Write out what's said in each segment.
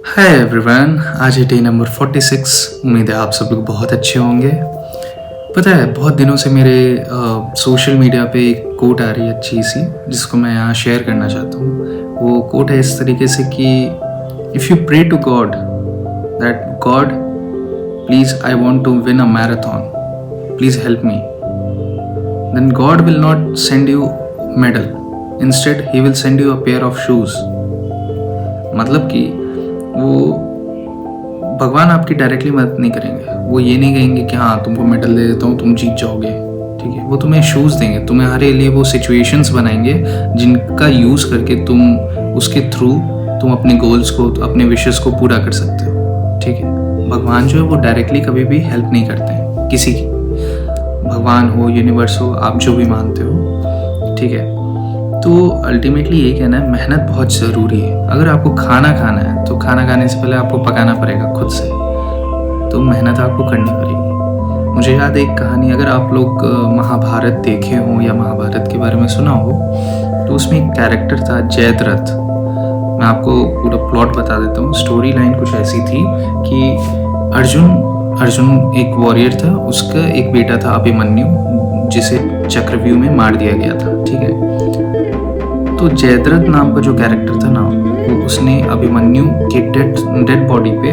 Hi everyone, आज है day number 46। उम्मीद है आप सब लोग बहुत अच्छे होंगे। पता है, बहुत दिनों से मेरे सोशल मीडिया पे एक कोट आ रही है अच्छी सी, जिसको मैं यहाँ शेयर करना चाहता हूँ। वो कोट है इस तरीके से कि if you pray to God that God please I want to win a marathon, please help me, then God will not send you medal, instead he will send you a pair of shoes. मतलब कि वो भगवान आपकी directly मदद नहीं करेंगे। वो ये नहीं कहेंगे कि हाँ तुमको मेडल दे देता हूँ, तुम जीत जाओगे, ठीक है। वो तुम्हें शूज़ देंगे, तुम्हारे लिए वो सिचुएशंस बनाएंगे जिनका यूज़ करके तुम उसके थ्रू तुम अपने गोल्स को, अपने विशेस को पूरा कर सकते हो, ठीक है। भगवान जो है वो डायरेक्टली कभी भी हेल्प नहीं करते हैं किसी की। भगवान हो, यूनिवर्स हो, आप जो भी मानते हो, ठीक है। तो अल्टीमेटली ये कहना है, मेहनत बहुत ज़रूरी है। अगर आपको खाना खाना है तो खाना खाने से पहले आपको पकाना पड़ेगा खुद से, तो मेहनत आपको करनी पड़ेगी। मुझे याद है एक कहानी, अगर आप लोग महाभारत देखे हो या महाभारत के बारे में सुना हो, तो उसमें एक कैरेक्टर था जयद्रथ। मैं आपको पूरा प्लॉट बता देता हूँ। स्टोरी लाइन कुछ ऐसी थी कि अर्जुन एक वॉरियर था, उसका एक बेटा था अभिमन्यु, जिसे चक्रव्यूह में मार दिया गया था, ठीक है। तो जयद्रथ नाम का जो कैरेक्टर था ना, वो उसने अभिमन्यु के डेड बॉडी पे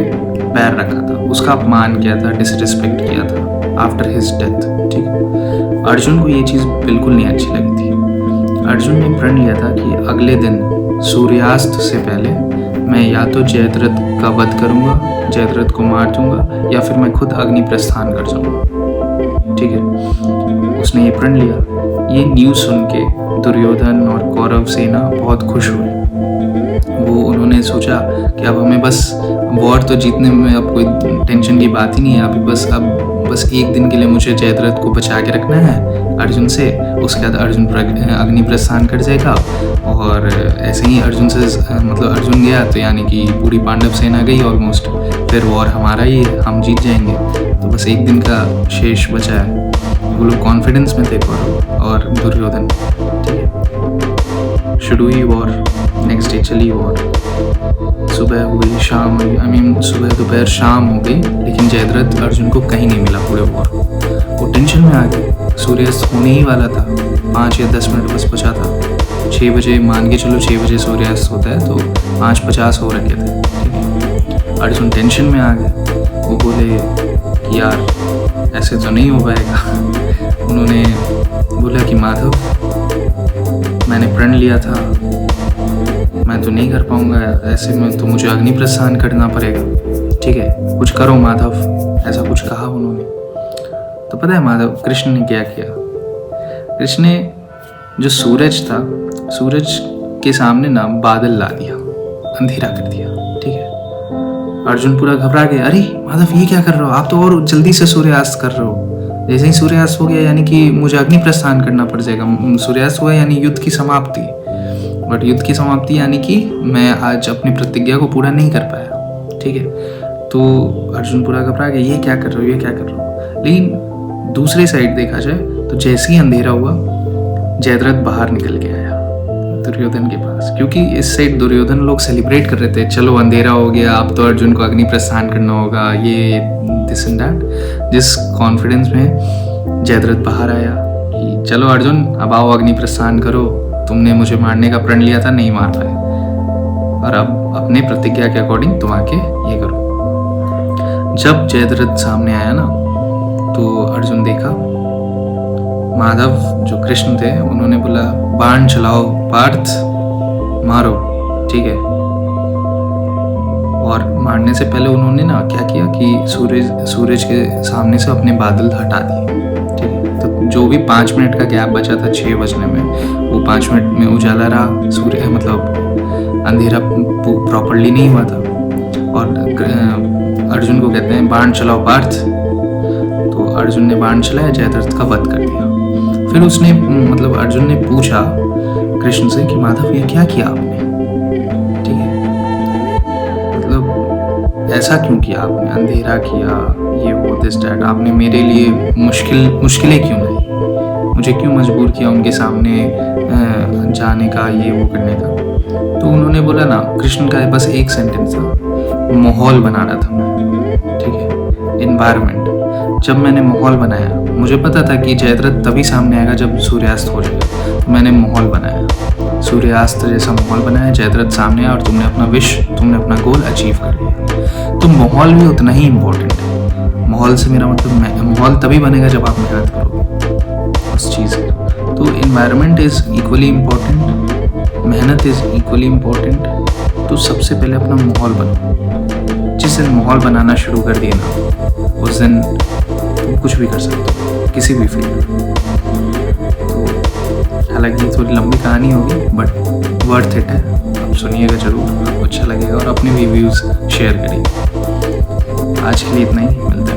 पैर रखा था, उसका अपमान किया था, डिसरिस्पेक्ट किया था आफ्टर हिज डेथ, ठीक है। अर्जुन को ये चीज़ बिल्कुल नहीं अच्छी लगी थी। अर्जुन ने प्रण लिया था कि अगले दिन सूर्यास्त से पहले मैं या तो जयद्रथ का वध करूँगा, जयद्रथ को मार दूंगा, या फिर मैं खुद अग्नि प्रस्थान कर जाऊँगा, ठीक है। उसने ये प्रण लिया। ये न्यूज़ सुन के दुर्योधन और कौरव सेना बहुत खुश हुई। उन्होंने सोचा कि अब हमें बस वॉर तो जीतने में अब कोई टेंशन की बात ही नहीं है, अभी बस एक दिन के लिए मुझे जयद्रथ को बचा के रखना है अर्जुन से। उसके बाद अर्जुन अग्नि प्रस्थान कर जाएगा, और ऐसे ही अर्जुन गया तो यानी कि पूरी पांडव सेना गई ऑलमोस्ट, फिर वॉर हमारा ही है, हम जीत जाएंगे। तो बस एक दिन का शेष बचा है। वो लोग कॉन्फिडेंस में थे, कौरव और दुर्योधन, ठीक है। शुरू हुई वॉर, नेक्स्ट डे चली वॉर। सुबह हुई, शाम हुई, सुबह दोपहर शाम हो गई, लेकिन जयद्रथ अर्जुन को कहीं नहीं मिला पूरे वॉर। वो टेंशन में आ गए। सूर्यास्त होने ही वाला था, 5 या 10 मिनट बस बचा था। 6 बजे मान के चलो, 6 बजे सूर्यास्त होता है, तो 5:50 हो रखे थे, ठीक है। अर्जुन टेंशन में आ गए। वो बोले कि यार ऐसे तो नहीं हो पाएगा। उन्होंने बोला कि माधव, मैंने प्रण लिया था, मैं तो नहीं कर पाऊंगा, ऐसे में तो मुझे अग्नि प्रस्थान करना पड़ेगा, ठीक है, कुछ करो माधव, ऐसा कुछ कहा उन्होंने। तो पता है माधव, कृष्ण ने क्या किया? कृष्ण ने जो सूरज था, सूरज के सामने ना बादल ला दिया, अंधेरा कर दिया, ठीक है। अर्जुन पूरा घबरा गया। अरे माधव, ये क्या कर रहे हो आप? तो और जल्दी से सूर्यास्त कर रहे हो। जैसे ही सूर्यास्त हो गया यानी कि मुझे अग्नि प्रस्थान करना पड़ जाएगा। सूर्यास्त हुआ यानी युद्ध की समाप्ति, बट युद्ध की समाप्ति यानी कि मैं आज अपनी प्रतिज्ञा को पूरा नहीं कर पाया, ठीक है। तो अर्जुन पूरा घबरा गया, ये क्या कर रहे हो, ये क्या कर रहे हो। लेकिन दूसरी साइड देखा जाए तो जैसे ही अंधेरा हुआ, जयद्रथ बाहर निकल के आया दुर्योधन के पास, क्योंकि इस साइड दुर्योधन लोग सेलिब्रेट कर रहे थे, चलो अंधेरा हो गया, अब तो अर्जुन को अग्नि प्रस्थान करना होगा, ये दिस एंड दैट। जिस कॉन्फिडेंस में जयद्रथ बाहर आया कि चलो अर्जुन, अब आओ अग्नि प्रस्थान करो, तुमने मुझे मारने का प्रण लिया था, नहीं मार पाए, और अब अपने प्रतिज्ञा के अकॉर्डिंग तुम आके ये करो। जब जयद्रथ सामने आया ना, तो अर्जुन देखा माधव जो कृष्ण थे, उन्होंने बोला बाण चलाओ पार्थ, मारो, ठीक है। और मारने से पहले उन्होंने ना क्या किया कि सूरज के सामने से अपने बादल हटा दिए, ठीक है। तो जो भी 5 मिनट का गैप बचा था 6 बजने में, वो 5 मिनट में उजाला रहा, सूर्य अंधेरा प्रॉपरली नहीं हुआ था। और अर्जुन को कहते हैं बाण चलाओ पार्थ। तो अर्जुन ने बाण चलाया, जयद्रथ का वध कर दिया। फिर उसने अर्जुन ने पूछा कृष्ण से कि माधव, ये क्या किया आपने, ठीक है, ऐसा क्यों किया आपने, अंधेरा किया, ये वो दिस डैट, आपने मेरे लिए मुश्किलें क्यों लाई, मुझे क्यों मजबूर किया उनके सामने जाने का, ये वो करने का। तो उन्होंने बोला ना, कृष्ण का बस एक सेंटेंस था माहौल बना रहा था मैं, ठीक है, इन्वायरमेंट। जब मैंने माहौल बनाया, मुझे पता था कि जयद्रथ तभी सामने आएगा जब सूर्यास्त हो जाएगा, तो मैंने माहौल बनाया, सूर्यास्त जैसा माहौल बनाया, जयद्रथ सामने आया और तुमने अपना गोल अचीव कर लिया। तो माहौल भी उतना ही इम्पोर्टेंट है। माहौल से मेरा मतलब माहौल तभी बनेगा जब आप मेहनत करोगे उस चीज़ की। तो इन्वायरमेंट इज़ इक्वली इम्पोर्टेंट, मेहनत इज़ इक्वली इम्पोर्टेंट। तो सबसे पहले अपना माहौल बनाओ। जिस दिन माहौल बनाना शुरू कर दिए ना, उस दिन तुम कुछ भी कर सकते हो, किसी भी फील्ड में। तो हालांकि थोड़ी लंबी कहानी होगी, बट वर्थ इट है। आप सुनिएगा ज़रूर, आपको अच्छा लगेगा और अपने भी व्यूज़ शेयर करिए। आज के लिए इतना ही, मिलते हैं।